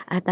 At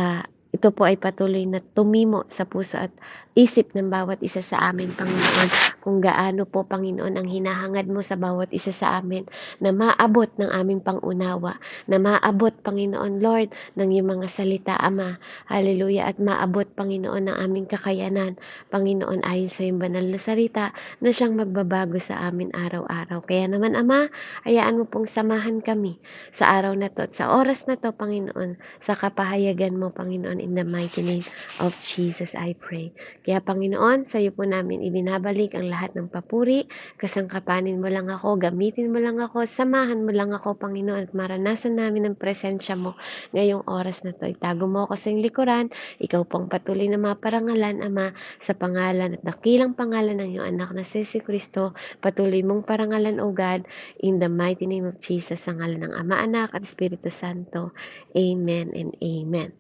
ito po ay patuloy na tumimo sa puso at isip ng bawat isa sa amin, Panginoon, kung gaano po, Panginoon, ang hinahangad mo sa bawat isa sa amin na maabot ng aming pangunawa, na maabot, Panginoon, Lord, ng iyong mga salita, Ama. Hallelujah. At maabot, Panginoon, ng aming kakayanan, Panginoon, ayon sa iyong banal na salita na siyang magbabago sa amin araw-araw. Kaya naman, Ama, hayaan mo pong samahan kami sa araw na to at sa oras na to, Panginoon, sa kapahayagan mo, Panginoon, in the mighty name of Jesus, I pray. Kaya, Panginoon, sa iyo po namin ibinabalik ang lahat ng papuri, kasangkapanin mo lang ako, gamitin mo lang ako, samahan mo lang ako, Panginoon, at maranasan namin ang presensya mo ngayong oras na to. Itago mo ako sa iyong likuran, ikaw pong patuloy na maparangalan, Ama, sa pangalan at dakilang pangalan ng iyong anak na si Kristo, patuloy mong parangalan, O God, in the mighty name of Jesus, sa ngalan ng Ama, Anak, at Espiritu Santo. Amen and amen.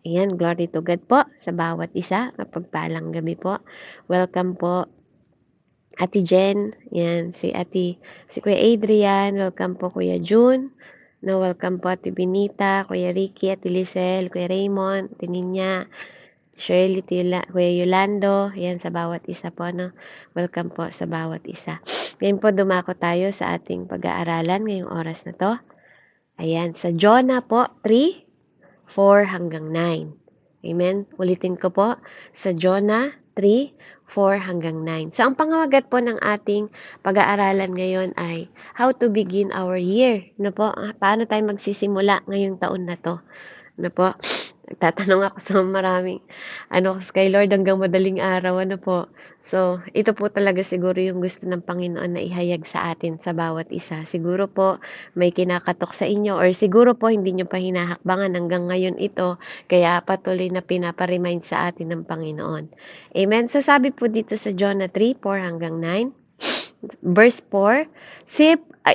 Ayan, glory to God po sa bawat isa. Mapagpalang gabi po. Welcome po, Ate Jen. Yan, si Kuya Adrian. Welcome po, Kuya June. No, welcome po, Ate Benita, Kuya Ricky, Ate Lisel, Kuya Raymond, Ate Ninya, Shirley, Kuya Yolando. Yan, sa bawat isa po, no? Welcome po sa bawat isa. Ngayon po, dumako tayo sa ating pag-aaralan ngayong oras na to. Ayan, sa Jonah po, 3:4 hanggang 9. Amen? Ulitin ko po, sa Jonah 3:4 hanggang 9. So, ang pangawagat po ng ating pag-aaralan ngayon ay how to begin our year. Ano po? Paano tayo magsisimula ngayong taon na to? Ano po? Nagtatanong ako sa maraming, kay Lord hanggang madaling araw, ano po. So, ito po talaga siguro yung gusto ng Panginoon na ihayag sa atin, sa bawat isa. Siguro po, may kinakatok sa inyo or siguro po hindi nyo pa hinahakbangan hanggang ngayon ito, kaya patuloy na pinapa-remind sa atin ng Panginoon. Amen? So, sabi po dito sa Jonah 3:4 hanggang 9, verse 4,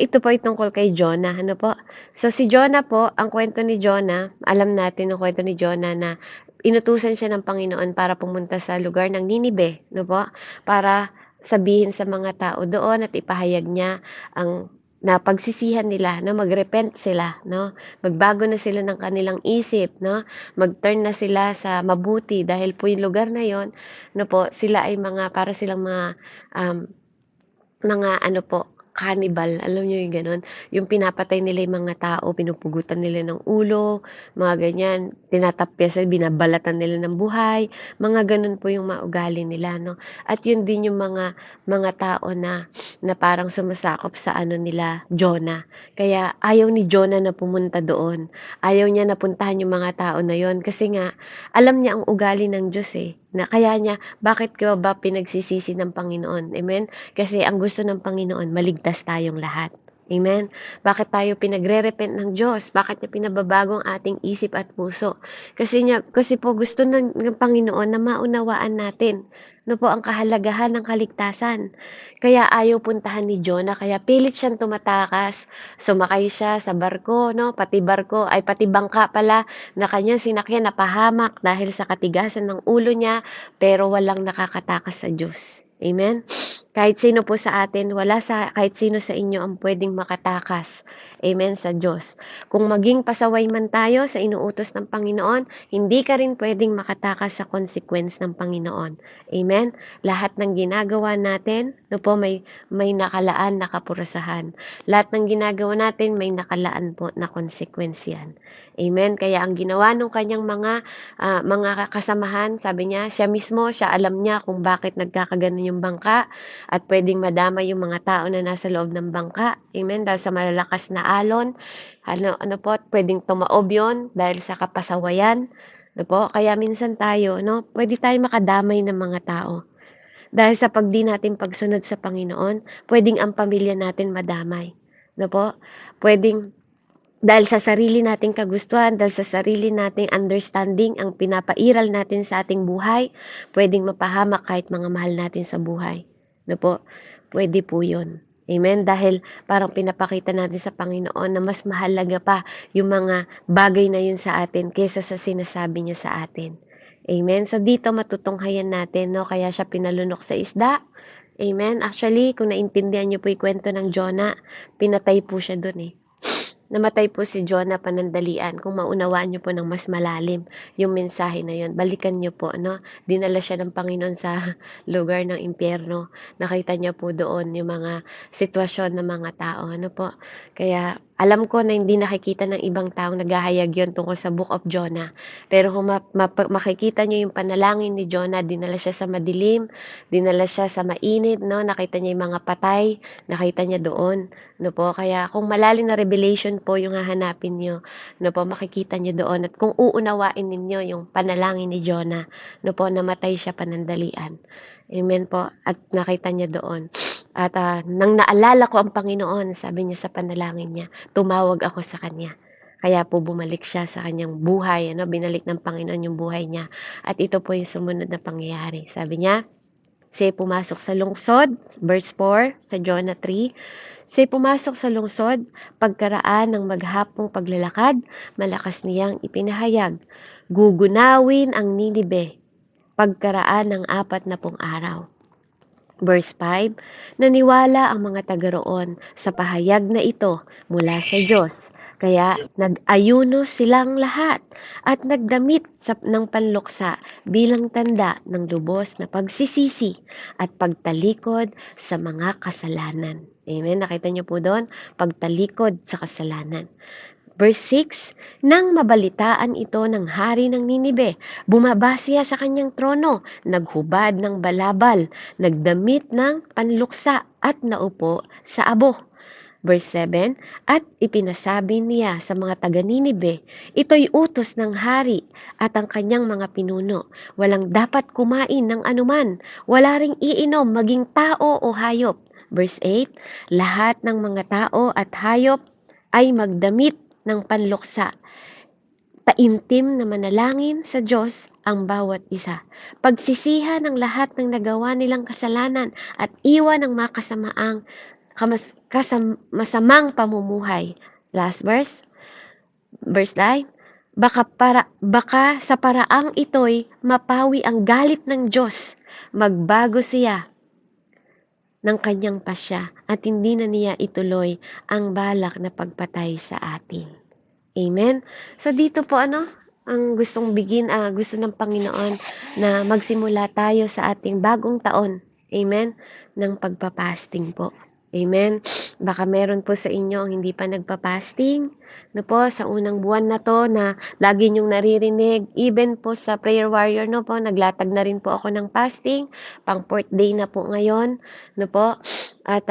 ito po ay tungkol kay Jonah. Ano po? So, si Jonah po, ang kwento ni Jonah, alam natin ang kwento ni Jonah na inutusan siya ng Panginoon para pumunta sa lugar ng Ninive, no po? Para sabihin sa mga tao doon at ipahayag niya ang na pagsisihan nila, no, magrepent sila, no, magbago na sila ng kanilang isip, no, mag-turn na sila sa mabuti dahil po yung lugar na yon, no po, sila ay para silang mga ano po, cannibal, alam niyo yung gano'n? Yung pinapatay nila yung mga tao, pinupugutan nila ng ulo, mga ganyan, tinatapyasan, binabalatan nila ng buhay, mga gano'n po yung mga ugali nila, no? At yun din yung mga tao na parang sumasakop sa ano nila, Jonah. Kaya ayaw ni Jonah na pumunta doon. Ayaw niya napuntahan yung mga tao na yon kasi nga, alam niya ang ugali ng Diyos eh. Na kaya niya, bakit ko ba pinagsisisi ng Panginoon? Amen? Kasi ang gusto ng Panginoon, maligtas tayong lahat. Amen? Bakit tayo pinagre-repent ng Diyos? Bakit niya pinababago ang ating isip at puso? Kasi po gusto ng Panginoon na maunawaan natin no po ang kahalagahan ng kaligtasan. Kaya ayaw puntahan ni Jonah, kaya pilit siyang tumatakas. Sumakay siya sa barko, no? Pati bangka pala na kanyang sinakyan napahamak dahil sa katigasan ng ulo niya, pero walang nakakatakas sa Diyos. Amen? Kahit sino po sa atin, kahit sino sa inyo ang pwedeng makatakas. Amen, sa Diyos. Kung maging pasaway man tayo sa inuutos ng Panginoon, hindi ka rin pwedeng makatakas sa consequence ng Panginoon. Amen? Lahat ng ginagawa natin, may nakalaan na kapurusahan. Lahat ng ginagawa natin, may nakalaan po na consequence yan. Amen? Kaya ang ginawa ng kanyang mga kasamahan, sabi niya, siya alam niya kung bakit nagkakaganon yung bangka, at pwedeng madamay yung mga tao na nasa loob ng bangka. Amen? Dahil sa malalakas na alon. Ano po, pwedeng tumaob yun dahil sa kapasawayan. Ano po? Kaya minsan tayo, no, pwede tayo makadamay ng mga tao. Dahil sa pagdi natin pagsunod sa Panginoon, pwedeng ang pamilya natin madamay. Ano po? Pwedeng dahil sa sarili nating kagustuhan, dahil sa sarili nating understanding, ang pinapairal natin sa ating buhay, pwedeng mapahamak kahit mga mahal natin sa buhay. No po? Pwede po yun. Amen? Dahil parang pinapakita natin sa Panginoon na mas mahalaga pa yung mga bagay na yun sa atin kaysa sa sinasabi niya sa atin. Amen? So dito matutunghayan natin, no? Kaya siya pinalunok sa isda. Amen? Actually, kung naintindihan niyo po yung kwento ng Jonah, pinatay po siya dun eh. namatay po si Jonah panandalian. Kung maunawaan niyo po ng mas malalim yung mensahe na yun, balikan niyo po, no? Dinala siya ng Panginoon sa lugar ng impyerno. Nakita niya po doon yung mga sitwasyon ng mga tao, ano po? Kaya alam ko na hindi nakikita ng ibang taong naghahayag yon tungkol sa Book of Jonah. Pero kung makikita niyo yung panalangin ni Jonah, dinala siya sa madilim, dinala siya sa mainit, no? Nakita niya yung mga patay, nakita niya doon, no po? Kaya kung malalim na revelation po yung hahanapin niyo, no po, makikita niyo doon. At kung uunawain ninyo yung panalangin ni Jonah, no po, namatay siya panandalian. Amen po. At nakita niya doon. At nang naalala ko ang Panginoon, sabi niya sa panalangin niya, tumawag ako sa kanya. Kaya po bumalik siya sa kanyang buhay, ano, binalik ng Panginoon yung buhay niya. At ito po yung sumunod na pangyayari. Sabi niya, siya pumasok sa lungsod, verse 4 sa Jonah 3. Siya pumasok sa lungsod, pagkaraan ng maghapong paglalakad, malakas niyang ipinahayag, gugunawin ang Ninibe, pagkaraan ng 40 araw. Verse 5, naniwala ang mga taga roon sa pahayag na ito mula sa Diyos. Kaya nag-ayuno silang lahat at nagdamit ng panluksa bilang tanda ng lubos na pagsisisi at pagtalikod sa mga kasalanan. Amen? Nakita niyo po doon? Pagtalikod sa kasalanan. Verse 6, nang mabalitaan ito ng hari ng Ninibe, bumaba siya sa kanyang trono, naghubad ng balabal, nagdamit ng panluksa at naupo sa abo. Verse 7, at ipinasabi niya sa mga taga-Ninibe, ito'y utos ng hari at ang kanyang mga pinuno. Walang dapat kumain ng anuman, wala ring iinom maging tao o hayop. Verse 8, lahat ng mga tao at hayop ay magdamit ng panluksa. Taimtim na manalangin sa Diyos ang bawat isa. Pagsisihan ng lahat ng nagawa nilang kasalanan at iwan ng masamang pamumuhay. Last verse, verse 9. Baka sa paraang ito'y mapawi ang galit ng Diyos. Magbago siya ng kanyang pasya at hindi na niya ituloy ang balak na pagpatay sa atin. Amen? So dito po ang gusto ng Panginoon na magsimula tayo sa ating bagong taon. Amen? Ng pagpapasting po. Amen? Baka meron po sa inyo ang hindi pa nagpapasting. No po, sa unang buwan na to na lagi niyong naririnig, even po sa prayer warrior, no po, naglatag na rin po ako ng fasting. Pang 4th day na po ngayon. No po, at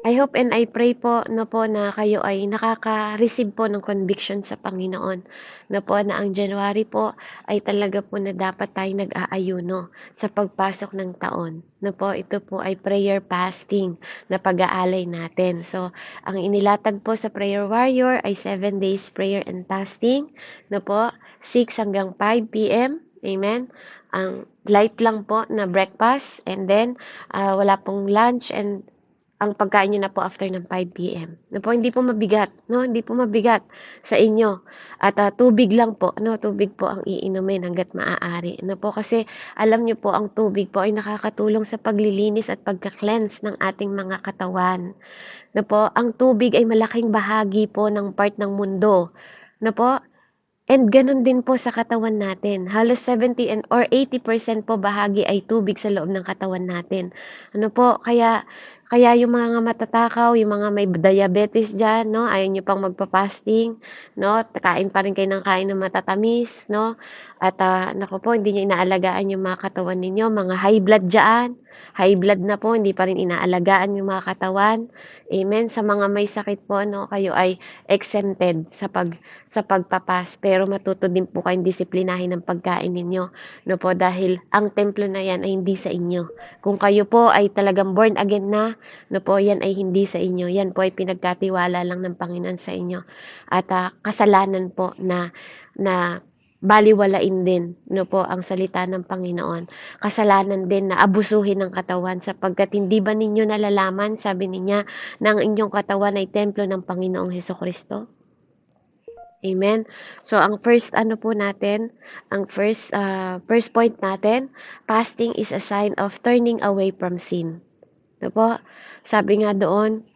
I hope and I pray po, no po, na kayo ay nakaka-receive po ng conviction sa Panginoon. No po, na ang January po ay talaga po na dapat tayo nag-aayuno sa pagpasok ng taon. No po, ito po ay prayer fasting na pag-aalay natin. So, ang inilatag po sa prayer warrior ay 7 days prayer and fasting. No po, 6 hanggang 5 p.m. Amen. Ang light lang po na breakfast and then wala pong lunch and ang pagkain nyo na po after ng 5 p.m. No po, hindi po mabigat, no? Hindi po mabigat sa inyo. At tubig lang po, no? Tubig po ang iinumin hangga't maaari. No po, kasi alam nyo po ang tubig po ay nakakatulong sa paglilinis at pagka-cleanse ng ating mga katawan. No po, ang tubig ay malaking bahagi po ng part ng mundo. No po, and ganun din po sa katawan natin. Halos 70 or 80% po bahagi ay tubig sa loob ng katawan natin. Ano po, kaya yung mga matatakaw, yung mga may diabetes dyan, no, ayaw nyo pang magpa-fasting, no, kain pa rin kayo ng kain ng matatamis, no, at naku po, hindi nyo inaalagaan yung mga katawan ninyo, mga high blood dyan, high blood na po, hindi pa rin inaalagaan yung mga katawan. Amen. Sa mga may sakit po, no, kayo ay exempted sa pagpapas, pero matuto din po kayong disiplinahin ng pagkain ninyo, no po, dahil ang templo na yan ay hindi sa inyo. Kung kayo po ay talagang born again na, no po, yan ay hindi sa inyo. Yan po ay pinagkatiwala lang ng Panginoon sa inyo. At kasalanan po na baliwalain din, no po, ang salita ng Panginoon. Kasalanan din na abusuhin ng katawan sapagkat hindi ba ninyo nalalaman, sabi niya, na ang inyong katawan ay templo ng Panginoong Hesukristo? Amen. So ang first first point natin, fasting is a sign of turning away from sin. Diba po? Sabi nga doon,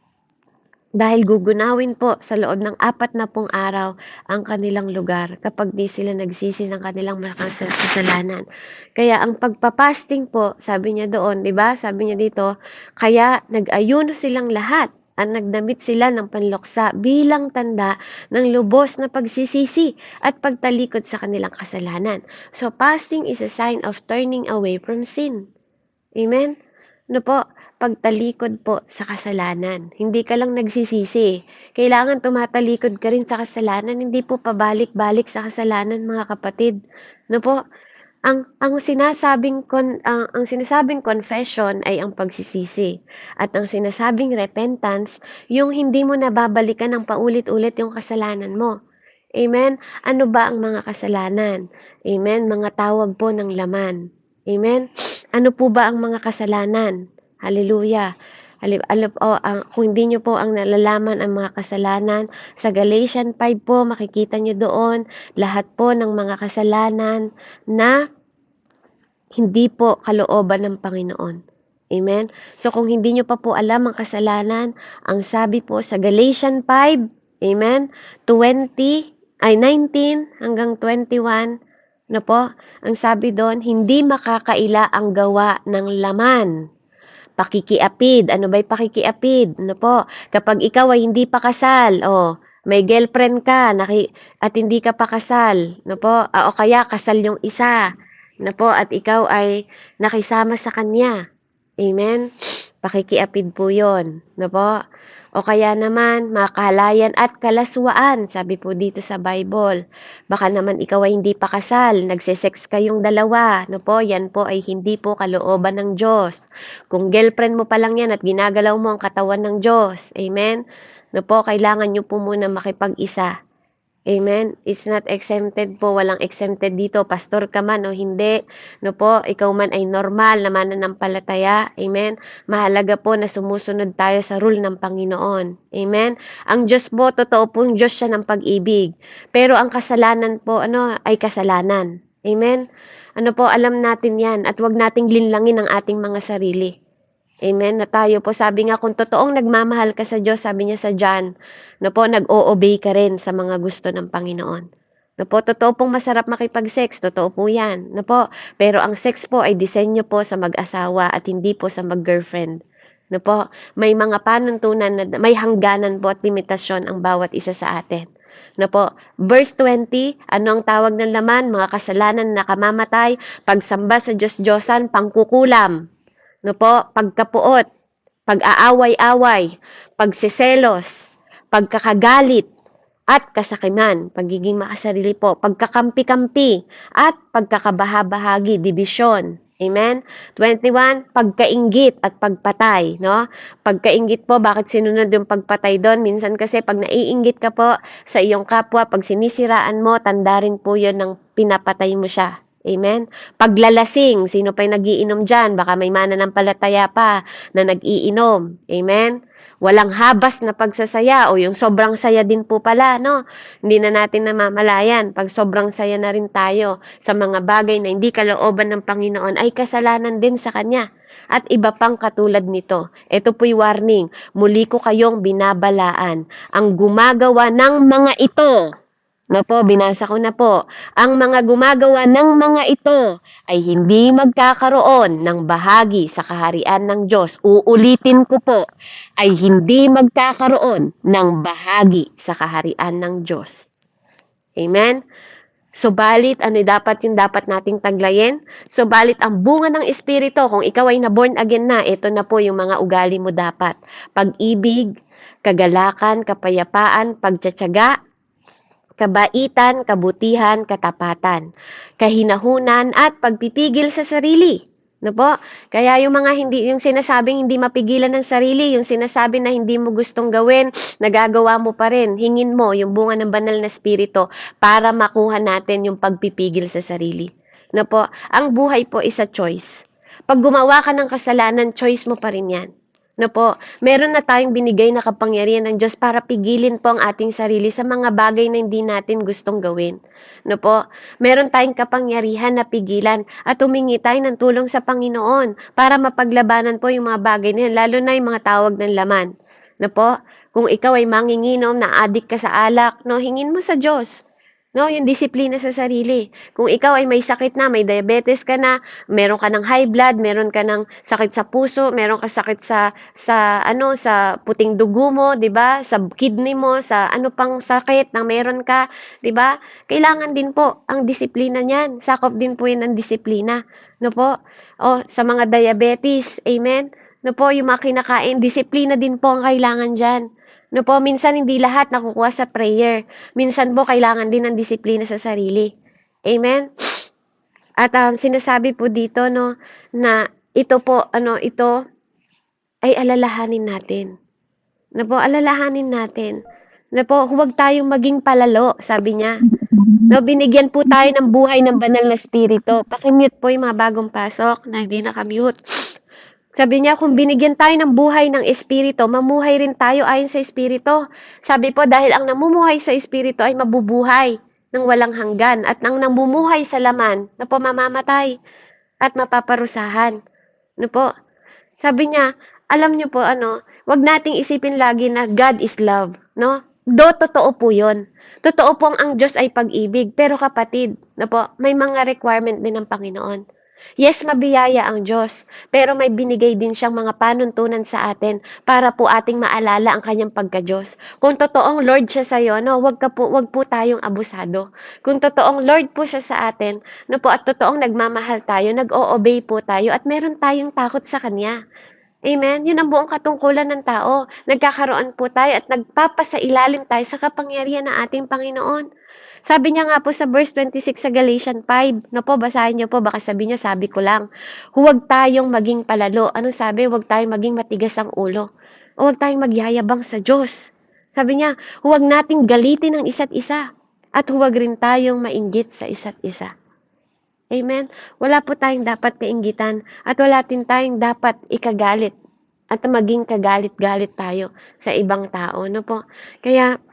Dahil gugunawin po sa loob ng 40 araw ang kanilang lugar kapag di sila nagsisi ng kanilang mga kasalanan. Kaya ang pagpapasting po, sabi niya doon, 'di ba? Sabi niya dito, kaya nag-ayuno silang lahat at nagdamit sila ng panluksa bilang tanda ng lubos na pagsisisi at pagtalikod sa kanilang kasalanan. So fasting is a sign of turning away from sin. Amen? Ano po? Pagtalikod po sa kasalanan. Hindi ka lang nagsisisi. Kailangan tumatalikod ka rin sa kasalanan, hindi po pabalik-balik sa kasalanan, mga kapatid. Ano po? Ang sinasabing confession ay ang pagsisisi. At ang sinasabing repentance, yung hindi mo nababalikan ng paulit-ulit yung kasalanan mo. Amen? Ano ba ang mga kasalanan? Amen? Mga tawag po ng laman. Amen? Ano po ba ang mga kasalanan? Hallelujah. Kung hindi nyo po ang nalalaman ang mga kasalanan, sa Galatians 5 po, makikita nyo doon, lahat po ng mga kasalanan na hindi po kalooban ng Panginoon. Amen? So kung hindi nyo pa po alam ang kasalanan, ang sabi po sa Galatians 5, amen, 19 hanggang 21, no po, ang sabi doon, hindi makakaila ang gawa ng laman. Pakikiapid. Ano ba'y pakikiapid? Ano po? Kapag ikaw ay hindi pa kasal, may girlfriend ka at hindi ka pa kasal, no po? O kaya kasal yung isa, no po? At ikaw ay nakisama sa kanya. Amen? Pakikiapid po yun, no po? O kaya naman, makahalayan at kalaswaan, sabi po dito sa Bible. Baka naman ikaw ay hindi pa kasal, nagsisex kayong dalawa, no po? Yan po ay hindi po kalooban ng Diyos. Kung girlfriend mo pa lang yan at ginagalaw mo ang katawan ng Diyos, amen? No po, kailangan nyo po muna makipag-isa. Amen? It's not exempted po, walang exempted dito, pastor ka man o hindi, no po, ikaw man ay normal na mananampalataya, amen? Mahalaga po na sumusunod tayo sa rule ng Panginoon, amen? Ang Diyos po, totoo pong Diyos siya ng pag-ibig, pero ang kasalanan po, ay kasalanan, amen? Ano po, alam natin yan, at wag nating linlangin ang ating mga sarili. Amen, na tayo po, sabi nga, kung totoong nagmamahal ka sa Diyos, sabi niya sa John, no po, nag-o-obey ka rin sa mga gusto ng Panginoon. No po, totoo pong masarap makipag-sex, totoo po yan, no po, pero ang sex po ay disenyo po sa mag-asawa at hindi po sa mag-girlfriend. No po, may mga panuntunan na may hangganan po at limitasyon ang bawat isa sa atin. No po, verse 20, ano ang tawag ng laman? Mga kasalanan na kamamatay, pagsamba sa Diyos-Diyosan, pangkukulam. No po, pagkapuot, pag-aaway-away, pagsiselos, pagkakagalit, at kasakiman, pagiging makasarili po, pagkakampi-kampi, at pagkakabahabahagi, division. Amen? 21, pagkainggit at pagpatay, no? Pagkainggit po, bakit sinunod yung pagpatay doon? Minsan kasi pag naiinggit ka po sa iyong kapwa, pag sinisiraan mo, tanda rin po yun ng pinapatay mo siya. Amen? Paglalasing, sino pa'y nagiinom dyan? Baka may mananampalataya pa na nag-iinom. Amen? Walang habas na pagsasaya o yung sobrang saya din po pala, no? Hindi na natin namamalayan. Pag sobrang saya na rin tayo sa mga bagay na hindi kalooban ng Panginoon, ay kasalanan din sa Kanya. At iba pang katulad nito. Ito po'y warning. Muli ko kayong binabalaan. Ang gumagawa ng mga ito, no po, binasa ko na po. Ang mga gumagawa ng mga ito ay hindi magkakaroon ng bahagi sa kaharian ng Diyos. Uulitin ko po, ay hindi magkakaroon ng bahagi sa kaharian ng Diyos. Amen? Subalit, ano dapat yung dapat nating taglayin? Subalit, ang bunga ng Espiritu, kung ikaw ay na-born again na, ito na po yung mga ugali mo dapat. Pag-ibig, kagalakan, kapayapaan, pagtsatsaga, kabaitan, kabutihan, katapatan, kahinahunan, at pagpipigil sa sarili. No po? Kaya yung sinasabing hindi mapigilan ng sarili, yung sinasabi na hindi mo gustong gawin, nagagawa mo pa rin. Hingin mo yung bunga ng banal na espiritu para makuha natin yung pagpipigil sa sarili. No po? Ang buhay po is a choice. Pag gumawa ka ng kasalanan, choice mo pa rin yan. No po, meron na tayong binigay na kapangyarihan ng Diyos para pigilin po ang ating sarili sa mga bagay na hindi natin gustong gawin. No po, meron tayong kapangyarihan na pigilan at humingi tayo ng tulong sa Panginoon para mapaglabanan po yung mga bagay na yan, lalo na yung mga tawag ng laman. No po, Kung ikaw ay manginginom, na addict ka sa alak, no, hingin mo sa Diyos. No, yung disiplina sa sarili. Kung ikaw ay may sakit na, may diabetes ka na, meron ka ng high blood, meron ka ng sakit sa puso, meron ka sakit sa puting dugo mo, 'di ba? Sa kidney mo, sa ano pang sakit na meron ka, 'di ba? Kailangan din po ang disiplina niyan. Sakop din po 'yan ng disiplina, no po? O sa mga diabetes, amen. No po, yung mga kinakain, disiplina din po ang kailangan diyan. No po, minsan hindi lahat nakukuha sa prayer. Minsan po kailangan din ng disiplina sa sarili. Amen? At sinasabi po dito no na ito po ito ay alalahanin natin. Na po alalahanin natin. Na po huwag tayong maging palalo, sabi niya. No, binigyan po tayo ng buhay ng banal na espiritu. Paki-mute po yung mga bagong pasok na hindi naka-mute. Sabi niya, kung binigyan tayo ng buhay ng espiritu, mamuhay rin tayo ayon sa espiritu. Sabi po, dahil ang namumuhay sa espiritu ay mabubuhay ng walang hanggan at ang namumuhay sa laman na po mamamatay at mapaparusahan. No po? Sabi niya, alam niyo po wag nating isipin lagi na God is love, no? Totoo po 'yon. Totoo pong ang Diyos ay pag-ibig, pero kapatid, na po, may mga requirement din ng Panginoon. Yes, mabiyaya ang Diyos, pero may binigay din siyang mga panuntunan sa atin para po ating maalala ang kanyang pagka-Diyos. Kung totoong Lord siya sa iyo, no, wag po tayong abusado. Kung totoong Lord po siya sa atin, no po, at totoong nagmamahal tayo, nag-o-obey po tayo, at meron tayong takot sa Kanya. Amen? Yun ang buong katungkulan ng tao. Nagkakaroon po tayo at nagpapasailalim tayo sa kapangyarihan ng ating Panginoon. Sabi niya nga po sa verse 26 sa Galatians 5, na po, basahin niyo po, baka sabi niya, sabi ko lang, huwag tayong maging palalo. Anong sabi? Huwag tayong maging matigas ang ulo. O huwag tayong magyayabang sa Diyos. Sabi niya, huwag nating galitin ang isa't isa. At huwag rin tayong mainggit sa isa't isa. Amen? Wala po tayong dapat kainggitan at wala din tayong dapat ikagalit at maging kagalit-galit tayo sa ibang tao. No po? Kaya,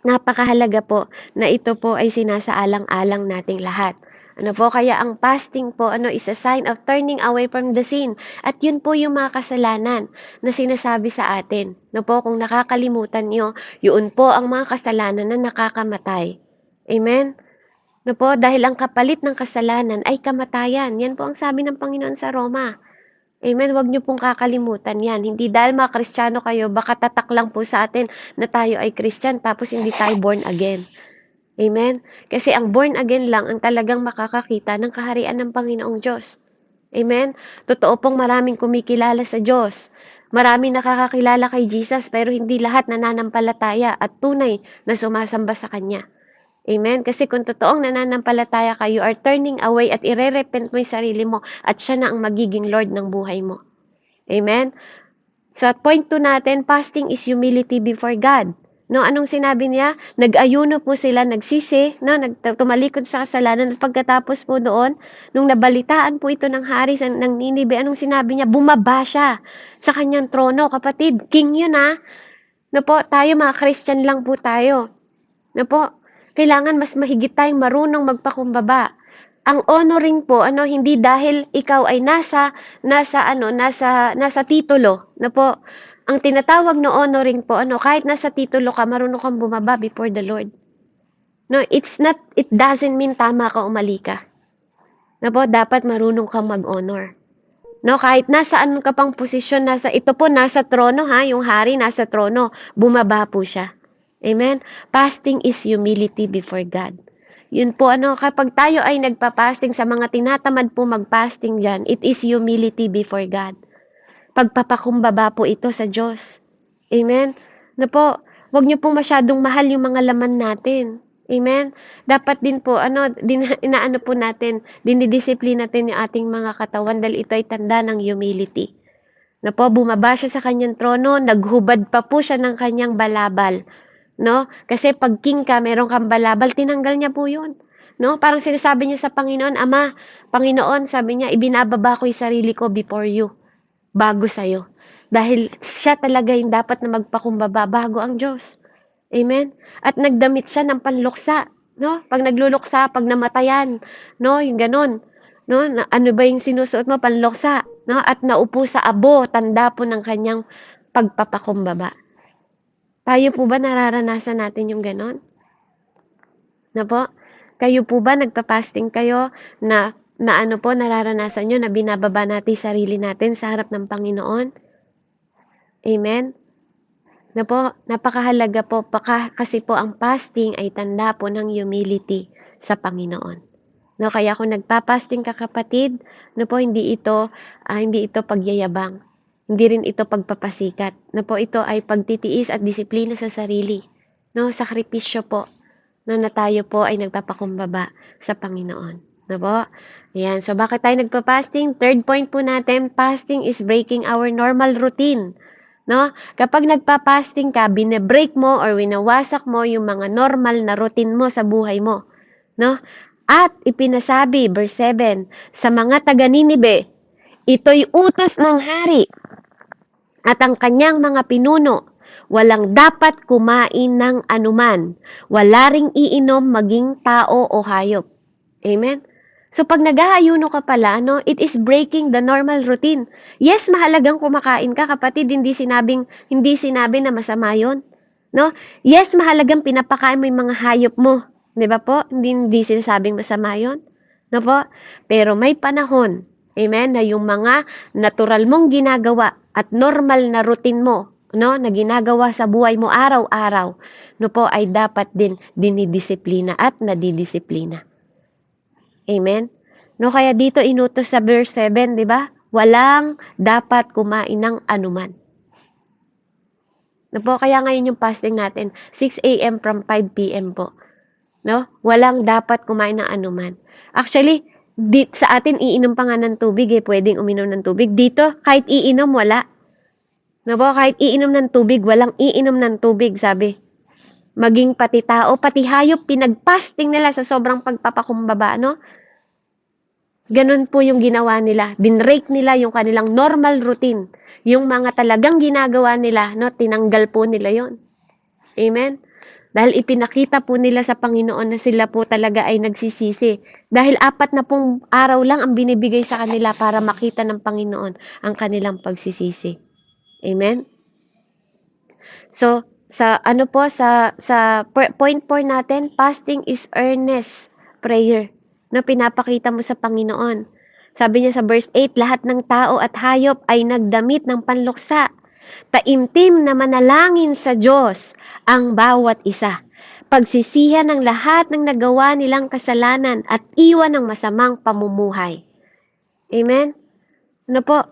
napakahalaga po na ito po ay sinasaalang-alang nating lahat. Ano po, kaya ang fasting po is a sign of turning away from the sin. At yun po yung mga kasalanan na sinasabi sa atin. No po, kung nakakalimutan nyo, yun po ang mga kasalanan na nakakamatay. Amen? No po, dahil ang kapalit ng kasalanan ay kamatayan. Yan po ang sabi ng Panginoon sa Roma. Amen. Huwag niyo pong kakalimutan yan. Hindi dahil mga Kristiyano kayo, baka tatak lang po sa atin na tayo ay Christian tapos hindi tayo born again. Amen. Kasi ang born again lang ang talagang makakakita ng kaharian ng Panginoong Diyos. Amen. Totoo pong maraming kumikilala sa Diyos. Maraming nakakakilala kay Jesus pero hindi lahat nananampalataya at tunay na sumasamba sa Kanya. Amen? Kasi kung totoong nananampalataya ka, you are turning away at irerepent mo yung sarili mo at siya na ang magiging Lord ng buhay mo. Amen? Sa point 2 natin, fasting is humility before God. No, anong sinabi niya? Nag-ayuno po sila, nagsisi, no, tumalikod sa kasalanan at pagkatapos po doon, nung nabalitaan po ito ng hari ng Ninibe, anong sinabi niya? Bumaba siya sa kanyang trono, kapatid. King yun No po, tayo mga Christian lang po tayo. No po, kailangan mas mahigit tayong marunong magpakumbaba. Ang honoring po, hindi dahil ikaw ay nasa titulo, na po. Ang tinatawag na honoring po, kahit nasa titulo ka, marunong kang bumaba before the Lord. No, it doesn't mean tama ka o mali ka. Na po, dapat marunong kang mag-honor. No, kahit nasaan ka pang posisyon, nasa trono yung hari nasa trono, bumaba po siya. Amen? Fasting is humility before God. Yun po, kapag tayo ay nagpa-fasting, sa mga tinatamad po mag-fasting dyan, it is humility before God. Pagpapakumbaba po ito sa Diyos. Amen? Po, wag niyo pong masyadong mahal yung mga laman natin. Amen? Dapat din po, inaano po natin, dinidisiplina natin yung ating mga katawan dahil ito ay tanda ng humility. Po, bumaba siya sa kanyang trono, naghubad pa po siya ng kanyang balabal. No? Kasi pag king ka, meron kang balabal, tinanggal niya po yun. No? Parang sinasabi niya sa Panginoon, Ama, Panginoon, sabi niya, ibinababa ko yung sarili ko before you, bago sa'yo. Dahil siya talaga yung dapat na magpakumbaba bago ang Diyos. Amen? At nagdamit siya ng panluksa. No? Pag nagluluksa, pag namatayan, no? Yung ganon. No? Ano ba yung sinusuot mo? Panluksa. No? At naupo sa abo, tanda po ng kanyang pagpapakumbaba. Tayo po ba nararanasan natin yung ganon? Na po? Kayo po ba nagpa-fasting kayo na ano po nararanasan nyo na binababa natin sarili natin sa harap ng Panginoon? Amen? Na po, napakahalaga po kasi po ang fasting ay tanda po ng humility sa Panginoon. No, kaya kung nagpa-fasting ka kapatid, no po, hindi ito pagyayabang. Hindi rin ito pagpapasikat. No po, ito ay pagtitiis at disiplina sa sarili. No, sakripisyo po na tayo po ay nagpapakumbaba sa Panginoon. No po? Ayan. So, bakit tayo nagpa-fasting? Third point po natin, fasting is breaking our normal routine. No? Kapag nagpa-fasting ka, bine-break mo or winawasak mo yung mga normal na routine mo sa buhay mo. No? At ipinasabi, verse 7, sa mga taga-Ninibe, ito'y utos ng hari at ang kanyang mga pinuno. Walang dapat kumain ng anuman. Wala ring iinom maging tao o hayop. Amen? So, pag nag-aayuno ka pala, no, it is breaking the normal routine. Yes, mahalagang kumakain ka, kapatid. Hindi sinabi na masama yun. No? Yes, mahalagang pinapakain mo yung mga hayop mo. Di ba po? Hindi sinasabing masama yun. No po? Pero may panahon, amen, na yung mga natural mong ginagawa at normal na routine mo, no, na ginagawa sa buhay mo araw-araw, no po, ay dapat din dinidisiplina at nadidisiplina. Amen? No, kaya dito inutos sa verse 7, di ba? Walang dapat kumain ng anuman. No po, kaya ngayon yung fasting natin, 6 a.m. from 5 p.m. po. No? Walang dapat kumain ng anuman. Actually, sa atin, iinom pa nga ng tubig pwedeng uminom ng tubig. Dito, kahit iinom, wala. No po, kahit iinom ng tubig, walang iinom ng tubig, sabi. Maging pati tao, pati hayop, pinag-fasting nila sa sobrang pagpapakumbaba, no? Ganun po yung ginawa nila. Binrake nila yung kanilang normal routine. Yung mga talagang ginagawa nila, no, tinanggal po nila yon. Amen? Dahil ipinakita po nila sa Panginoon na sila po talaga ay nagsisisi. Dahil 4 na pong araw lang ang binibigay sa kanila para makita ng Panginoon ang kanilang pagsisisi. Amen? So, sa point 4 natin, fasting is earnest prayer. No, pinapakita mo sa Panginoon. Sabi niya sa verse 8, lahat ng tao at hayop ay nagdamit ng panluksa. Taimtim na manalangin sa Diyos ang bawat isa. Pagsisihan ng lahat ng nagawa nilang kasalanan at iwan ng masamang pamumuhay. Amen? Ano po?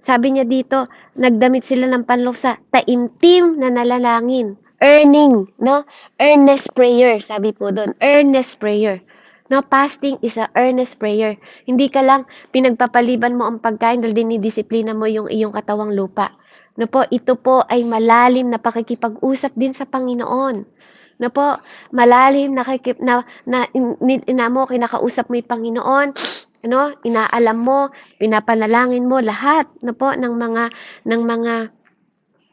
Sabi niya dito, nagdamit sila ng panluksa. Taimtim na nalalangin. Earning, no? Earnest prayer, sabi po doon. Earnest prayer. No, fasting is a earnest prayer. Hindi ka lang pinagpapaliban mo ang pagkain dahil dinidisiplina mo yung iyong katawang lupa. No po, ito po ay malalim na pakikipag-usap din sa Panginoon. No po, malalim na kinakausap mo yung Panginoon. Ano, inaalam mo, pinapanalangin mo lahat, no po, ng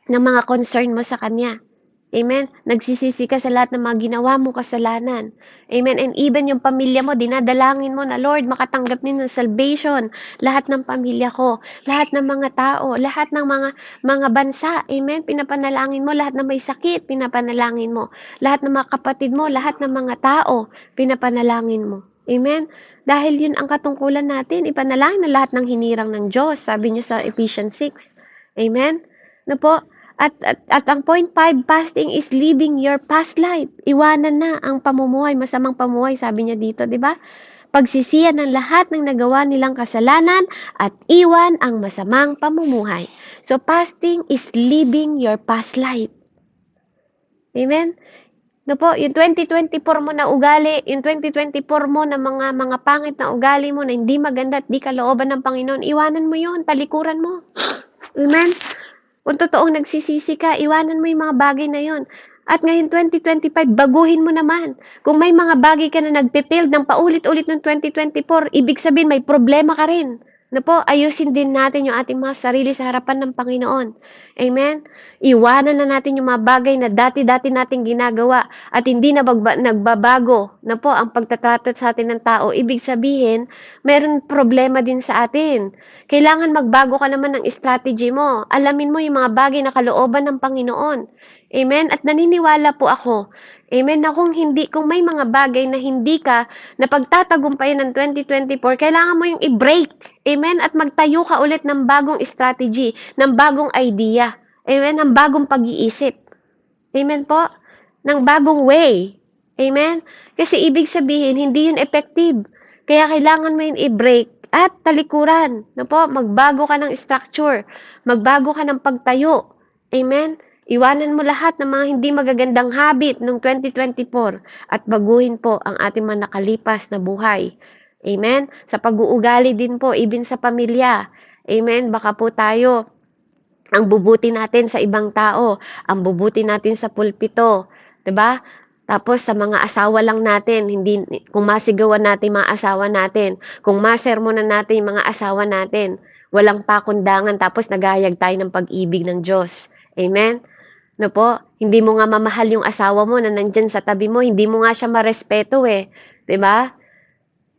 mga concern mo sa kanya. Amen? Nagsisisi ka sa lahat ng mga ginawa mong kasalanan. Amen? And even yung pamilya mo, dinadalangin mo na, Lord, makatanggap din ng salvation. Lahat ng pamilya ko, lahat ng mga tao, lahat ng mga bansa. Amen? Pinapanalangin mo, lahat ng may sakit, pinapanalangin mo. Lahat ng mga kapatid mo, lahat ng mga tao, pinapanalangin mo. Amen? Dahil yun ang katungkulan natin, ipanalangin na lahat ng hinirang ng Diyos, sabi niya sa Ephesians 6. Amen? Na po, at ang point 5, fasting is living your past life. Iwanan na ang pamumuhay, masamang pamumuhay, sabi niya dito, di ba? Pagsisiyan ng lahat ng nagawa nilang kasalanan at iwan ang masamang pamumuhay. So, fasting is living your past life. Amen? No po, yung 2024 mo na ugali, yung 2024 mo na mga pangit na ugali mo na hindi maganda at di kalooban ng Panginoon, iwanan mo yun, talikuran mo. Amen? Kung totoong nagsisisi ka, iwanan mo yung mga bagay na yun. At ngayon 2025, baguhin mo naman. Kung may mga bagay ka na nagpe-fail ng paulit-ulit ng 2024, ibig sabihin may problema ka rin. Na po, ayusin din natin yung ating mga sarili sa harapan ng Panginoon. Amen? Iwanan na natin yung mga bagay na dati-dati nating ginagawa at hindi na nagbabago na po ang pagtatrato sa atin ng tao. Ibig sabihin, mayroon problema din sa atin. Kailangan magbago ka naman ng strategy mo. Alamin mo yung mga bagay na kalooban ng Panginoon. Amen? At naniniwala po ako, amen, na kung may mga bagay na hindi ka napagtatagumpayan ng 2024, kailangan mo yung i-break. Amen? At magtayo ka ulit ng bagong strategy, ng bagong idea. Amen? Ng bagong pag-iisip. Amen po? Ng bagong way. Amen? Kasi ibig sabihin, hindi yun effective. Kaya kailangan mo yun i-break at talikuran. No po? Magbago ka ng structure. Magbago ka ng pagtayo. Amen? Iwanan mo lahat ng mga hindi magagandang habit noong 2024 at baguhin po ang ating mga nakalipas na buhay. Amen? Sa pag-uugali din po, even sa pamilya. Amen? Baka po tayo ang bubuti natin sa ibang tao, ang bubuti natin sa pulpito, 'di ba? Tapos sa mga asawa lang natin, hindi kung masigawan natin mga asawa natin, kung masermonan natin yung mga asawa natin, walang pakundangan tapos nagahayag tayo ng pag-ibig ng Diyos. Amen? No po? Hindi mo nga mamahal yung asawa mo na nandyan sa tabi mo, hindi mo nga siya marespeto eh. 'Di ba?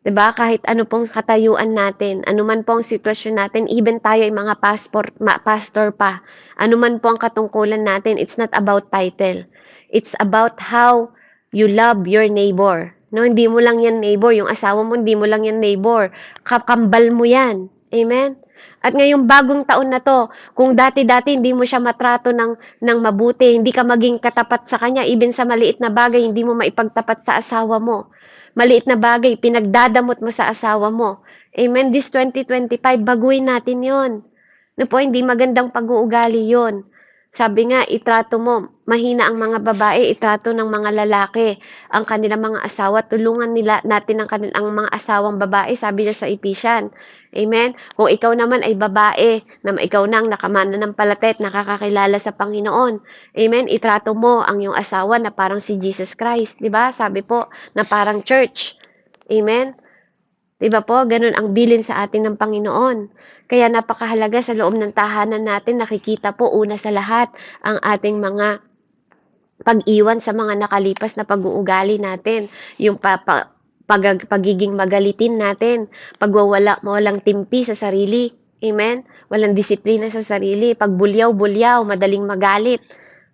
'Di ba? Kahit ano pong katayuan natin, ano man po ang sitwasyon natin, even tayo ay mga pastor pa, ano man po ang katungkulan natin, it's not about title. It's about how you love your neighbor. No, hindi mo lang yan neighbor, yung asawa mo hindi mo lang yan neighbor, kakambal mo yan. Amen? At ngayong bagong taon na to, kung dati-dati hindi mo siya matrato ng mabuti, hindi ka maging katapat sa kanya, even sa maliit na bagay, hindi mo maipagtapat sa asawa mo. Maliit na bagay, pinagdadamot mo sa asawa mo. Amen. This 2025, baguhin natin yon. No po, hindi magandang pag-uugali yon. Sabi nga, itrato mo, mahina ang mga babae, itrato ng mga lalaki ang kanilang mga asawa. Tulungan nila natin ang mga asawang babae, sabi niya sa Ephesians. Amen? Kung ikaw naman ay babae, na ikaw nang nakamanampalataya at nakakakilala sa Panginoon. Amen? Itrato mo ang iyong asawa na parang si Jesus Christ. Diba? Sabi po, na parang church. Amen? Diba po? Ganun ang bilin sa atin ng Panginoon. Kaya napakahalaga sa loob ng tahanan natin, nakikita po una sa lahat ang ating mga pag-iwan sa mga nakalipas na pag-uugali natin. Yung pagiging magalitin natin, walang timpi sa sarili. Amen? Walang disiplina sa sarili. Pagbulyaw-bulyaw, madaling magalit.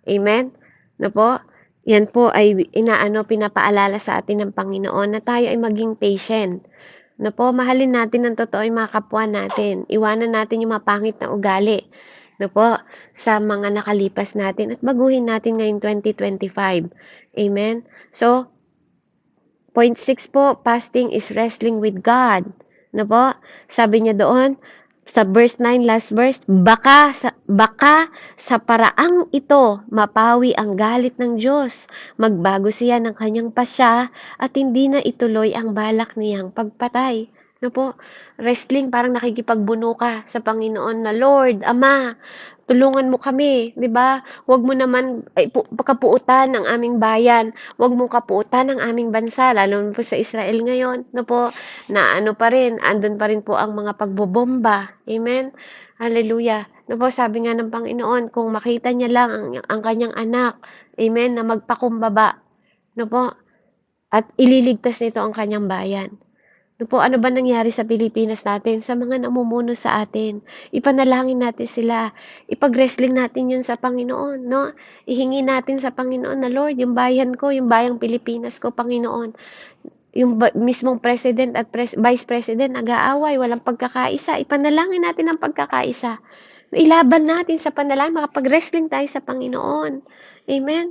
Amen? No po? Yan po ay pinapaalala sa atin ng Panginoon na tayo ay maging patient. No po, mahalin natin ng totoo yung mga kapwa natin. Iwanan natin yung mapangit na ugali. No po, sa mga nakalipas natin at baguhin natin ngayong 2025. Amen? So, point 6 po, fasting is wrestling with God. No po, sabi niya doon, sa verse 9, last verse, baka sa paraang ito mapawi ang galit ng Diyos. Magbago siya ng kanyang pasya at hindi na ituloy ang balak niyang pagpatay. No po? Wrestling, parang nakikipagbuno ka sa Panginoon na, Lord, Ama, tulungan mo kami, 'di ba? Huwag mo naman kapuutan ng aming bayan, huwag mo kapuutan ng aming bansa, lalo na po sa Israel ngayon, no po, na andun pa rin po ang mga pagbobomba. Amen? Hallelujah. No po, sabi nga ng Panginoon, kung makita niya lang ang kanyang anak, amen, na magpakumbaba, no po, at ililigtas nito ang kanyang bayan. No po, ano ba nangyari sa Pilipinas natin? Sa mga namumuno sa atin. Ipanalangin natin sila. Ipag-wrestling natin yun sa Panginoon, no? Ihingi natin sa Panginoon na, Lord, yung bayan ko, yung bayang Pilipinas ko, Panginoon, yung mismong president at vice president nag-aaway, walang pagkakaisa. Ipanalangin natin ang pagkakaisa. Ilaban natin sa panalangin, makapag-wrestling tayo sa Panginoon. Amen?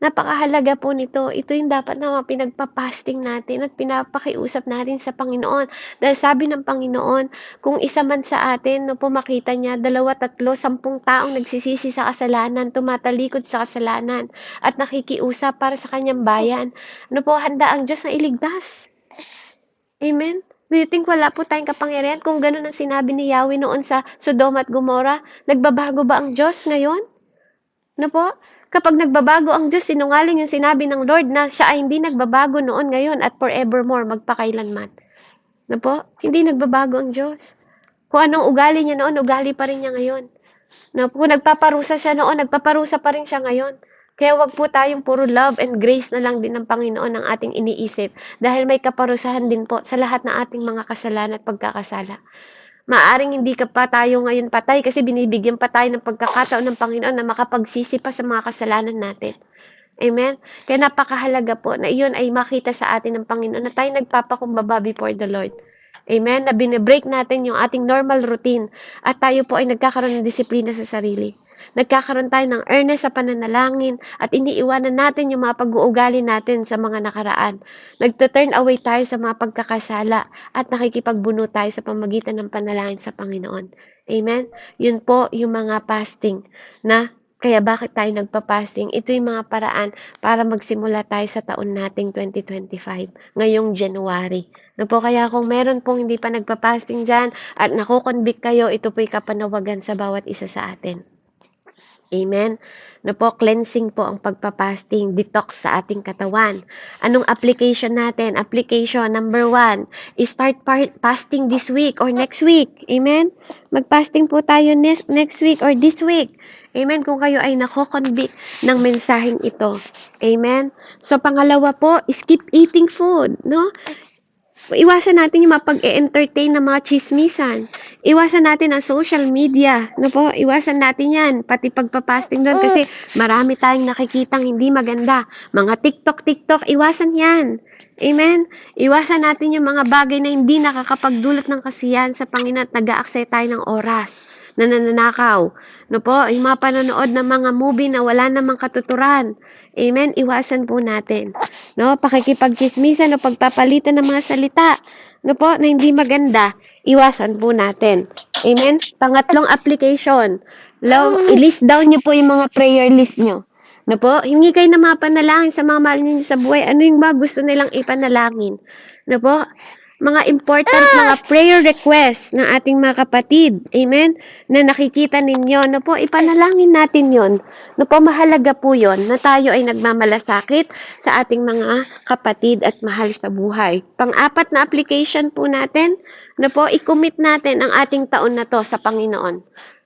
Napakahalaga po nito. Ito yung dapat na pinagpapasting natin at pinapakiusap natin sa Panginoon. Dahil sabi ng Panginoon, kung isa man sa atin, no po makita niya, 2, 3, 10 taong nagsisisi sa kasalanan, tumatalikod sa kasalanan, at nakikiusap para sa kanyang bayan, ano po, handa ang Diyos na iligtas. Amen? Do you think wala po tayong kapangyarihan? Kung ganun ang sinabi ni Yahweh noon sa Sodoma at Gomora, nagbabago ba ang Diyos ngayon? No po? Kapag nagbabago ang Diyos, sinungaling yung sinabi ng Lord na siya ay hindi nagbabago noon, ngayon, at forevermore, magpakailanman. No po? Hindi nagbabago ang Diyos. Kung anong ugali niya noon, ugali pa rin niya ngayon. No? Kung nagpaparusa siya noon, nagpaparusa pa rin siya ngayon. Kaya wag po tayong puro love and grace na lang din ng Panginoon ang ating iniisip. Dahil may kaparusahan din po sa lahat ng ating mga kasalanan at pagkakasala. Maaring hindi ka pa tayo ngayon patay kasi binibigyan pa tayo ng pagkakataon ng Panginoon na makapagsisi pa sa mga kasalanan natin. Amen? Kaya napakahalaga po na iyon ay makita sa atin ng Panginoon na tayo nagpapakumbaba before the Lord. Amen? Na binibreak natin yung ating normal routine at tayo po ay nagkakaroon ng disiplina sa sarili. Nagkakaroon tayo ng earnest sa pananalangin at iniiwanan natin yung mga pag-uugali natin sa mga nakaraan. Nagto-turn away tayo sa mga pagkakasala at nakikipagbuno tayo sa pamagitan ng panalangin sa Panginoon. Amen? Yun po yung mga fasting na kaya bakit tayo nagpa-fasting? Ito yung mga paraan para magsimula tayo sa taon nating 2025, ngayong January. No po, kaya kung meron pong hindi pa nagpa-fasting dyan at nakukonvict kayo, ito po'y kapanawagan sa bawat isa sa atin. Amen? No po, cleansing po ang pagpapasting, detox sa ating katawan. Anong application natin? Application number 1, start fasting this week or next week. Amen? Mag-fasting po tayo next week or this week. Amen? Kung kayo ay nako-convict ng mensaheng ito. Amen? So, pangalawa po, skip eating food. No? Iwasan natin yung mapag-e-entertain ng mga chismisan. Iwasan natin ang social media. No po? Iwasan natin yan. Pati pagpapasting doon kasi marami tayong nakikitang hindi maganda. Mga TikTok, iwasan yan. Amen? Iwasan natin yung mga bagay na hindi nakakapagdulot ng kasiyahan sa Panginoon at nag-aaksaya tayo ng oras na nananakaw. No po? Yung mga panonood ng mga movie na wala namang katuturan. Amen? Iwasan po natin. No? Pakikipagchismisan o pagpapalitan ng mga salita. No po? Na hindi maganda. Iwasan po natin. Amen? Pangatlong application. I-list down nyo po yung mga prayer list nyo. No po? Hingi kayo ng mga panalangin sa mga mahal niyo sa buhay. Ano yung mga gusto nilang ipanalangin? No po? Mga important mga prayer requests ng ating mga kapatid. Amen? Na nakikita ninyo. No po? Ipanalangin natin yon. No po? Mahalaga po yon na tayo ay nagmamalasakit sa ating mga kapatid at mahal sa buhay. Pang-apat na application po natin, no po? I-commit natin ang ating taon na to sa Panginoon.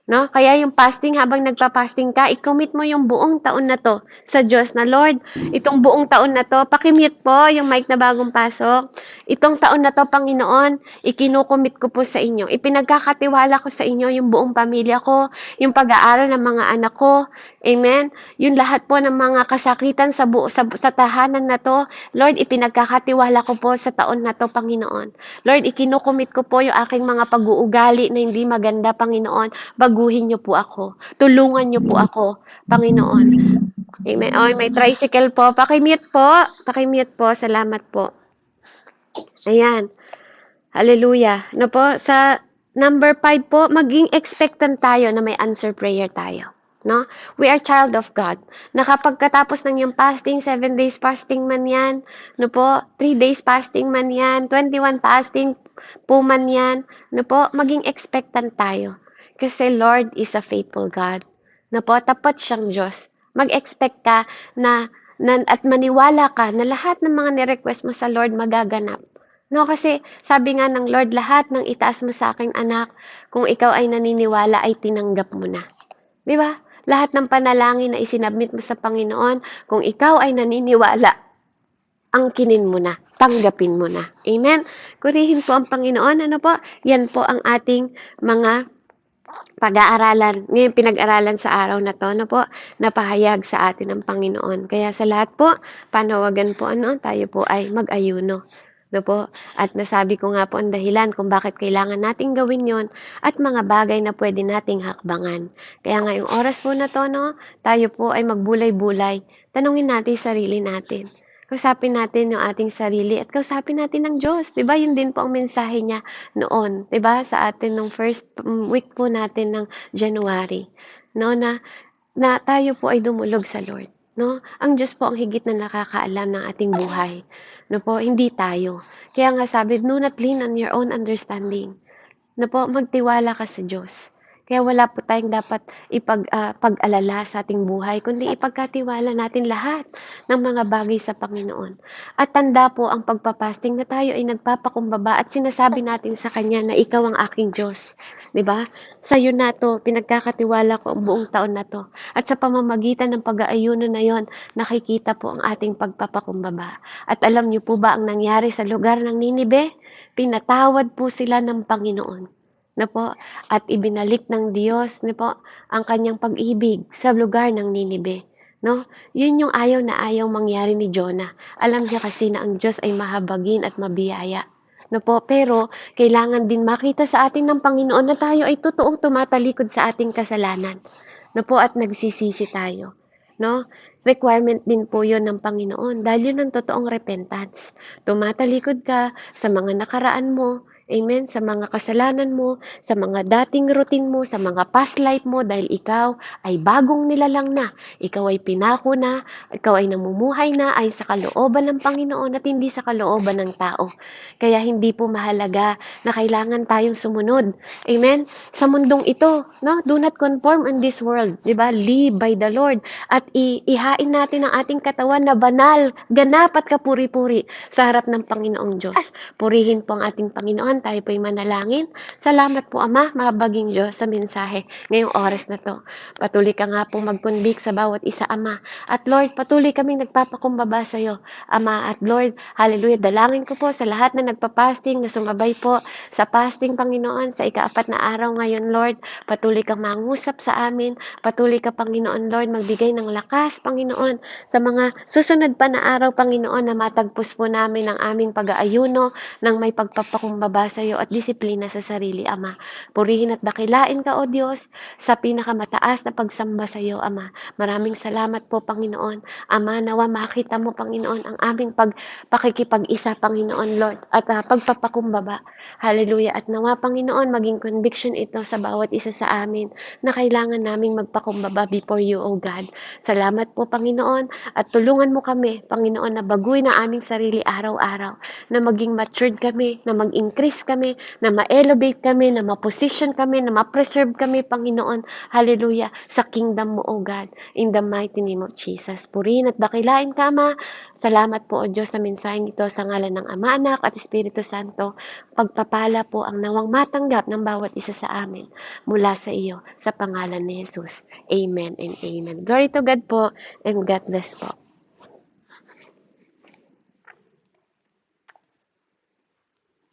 No? Kaya yung fasting, habang nagpa-fasting ka, i-commit mo yung buong taon na to sa Diyos na, Lord, itong buong taon na to, pakimute po yung mic na bagong pasok. Itong taon na to, Panginoon, ikinukumit ko po sa inyo. Ipinagkakatiwala ko sa inyo yung buong pamilya ko, yung pag-aaral ng mga anak ko. Amen? Yung lahat po ng mga kasakitan sa tahanan na to, Lord, ipinagkakatiwala ko po sa taon na to, Panginoon. Lord, ikinukumit ko po yung aking mga pag-uugali na hindi maganda, Panginoon. Baguhin niyo po ako. Tulungan niyo po ako, Panginoon. Amen. Oy, may tricycle po. Pakimute po. Pakimute po. Salamat po. Ayan. Hallelujah. No po, sa number 5 po, maging expectant tayo na may answer prayer tayo. No? We are child of God. Na kapag katapos ng yung fasting, 7 days fasting man yan, no po, 3 days fasting man yan, 21 fasting po man yan, no po, maging expectant tayo. Kasi Lord is a faithful God. No po, tapat siyang Diyos. Mag-expect ka at maniwala ka na lahat ng mga ni-request mo sa Lord magaganap. No, kasi sabi nga ng Lord, lahat ng itaas mo sa aking anak, kung ikaw ay naniniwala, ay tinanggap mo na. Di ba? Lahat ng panalangin na isinabmit mo sa Panginoon, kung ikaw ay naniniwala, angkinin mo na, tanggapin mo na. Amen? Kurihin po ang Panginoon. Ano po? Yan po ang ating mga pag-aaralan. Ngayon, pinag-aralan sa araw na to, no po, napahayag sa atin ng Panginoon. Kaya sa lahat po, panawagan po, tayo po ay mag-ayuno. No po? At nasabi ko nga po ang dahilan kung bakit kailangan nating gawin yon at mga bagay na pwede nating hakbangan. Kaya ngayong oras po na to, no, tayo po ay magbulay-bulay. Tanungin natin sarili natin. Kausapin natin yung ating sarili at kausapin natin ng Diyos. Diba? Yun din po ang mensahe niya noon. Diba? Sa atin nung first week po natin ng January. No? Na tayo po ay dumulog sa Lord. No? Ang Diyos po ang higit na nakakaalam ng ating buhay. No po? Hindi tayo. Kaya nga sabi, do not lean on your own understanding. No po? Magtiwala ka sa Diyos. Kaya wala po tayong dapat pag-alala sa ating buhay, kundi ipagkatiwala natin lahat ng mga bagay sa Panginoon. At tanda po ang pagpapasting na tayo ay nagpapakumbaba at sinasabi natin sa Kanya na ikaw ang aking Diyos. Diba? Sa iyo na to, pinagkakatiwala ko ang buong taon na to. At sa pamamagitan ng pag-aayuno na yon, nakikita po ang ating pagpapakumbaba. At alam niyo po ba ang nangyari sa lugar ng Ninibe? Pinatawad po sila ng Panginoon. na po, at ibinalik ng Diyos na po ang kanyang pag-ibig sa lugar ng Ninibe. No? Yun yung ayaw na ayaw mangyari ni Jonah. Alam niya kasi na ang Diyos ay mahabagin at mabiyaya. No po, pero kailangan din makita sa atin ng Panginoon na tayo ay totoong tumatalikod sa ating kasalanan. No po, at nagsisisi tayo. No? Requirement din po yun ng Panginoon dahil yun ang totoong repentance. Tumatalikod ka sa mga nakaraan mo, amen, sa mga kasalanan mo, sa mga dating routine mo, sa mga past life mo dahil ikaw ay bagong nilalang na. Ikaw ay pinako na, ikaw ay namumuhay na ay sa kalooban ng Panginoon at hindi sa kalooban ng tao. Kaya hindi po mahalaga na kailangan tayong sumunod. Amen? Sa mundong ito, no? Do not conform in this world, 'di ba? Live by the Lord at ihain natin ang ating katawan na banal, ganap at kapuri-puri sa harap ng Panginoong Diyos. Purihin po ang ating Panginoon, tayo po'y manalangin. Salamat po Ama, mahabaging Diyos sa mensahe ngayong oras na to. Patuloy ka nga pong mag-convict sa bawat isa Ama. At Lord, patuloy kaming nagpapakumbaba sa iyo Ama. At Lord, hallelujah, dalangin ko po sa lahat na nagpa-fasting, na sumabay po sa fasting Panginoon sa ika-4 na araw ngayon Lord. Patuloy kang mangusap sa amin. Patuloy ka Panginoon Lord, magbigay ng lakas Panginoon sa mga susunod pa na araw Panginoon na matagpos po namin ang aming pag-aayuno ng may pagpapakumbaba sa iyo at disiplina sa sarili, Ama. Purihin at dakilain ka, O Diyos, sa pinakamataas na pagsamba sa iyo, Ama. Maraming salamat po, Panginoon. Ama, nawa makita mo, Panginoon, ang aming pakikipag-isa, Panginoon, Lord, at pagpapakumbaba. Hallelujah. At nawa, Panginoon, maging conviction ito sa bawat isa sa amin na kailangan naming magpakumbaba before you, O God. Salamat po, Panginoon, at tulungan mo kami, Panginoon, na baguhin ang aming sarili araw-araw, na maging matured kami, na mag-increase kami, na ma-elevate kami, na ma-position kami, na ma-preserve kami, Panginoon, hallelujah, sa kingdom mo, O God, in the mighty name of Jesus. Purihin at dakilain ka, Ama. Salamat po, O Diyos, sa mensaheng ito sa ngalan ng Ama, Anak, at Espiritu Santo. Pagpapala po ang nawang matanggap ng bawat isa sa amin mula sa iyo, sa pangalan ni Jesus. Amen and amen. Glory to God po, and God bless po.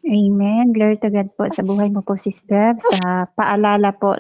Amen. Glory to God po sa buhay mo po, Sis Bev. Sa paalala po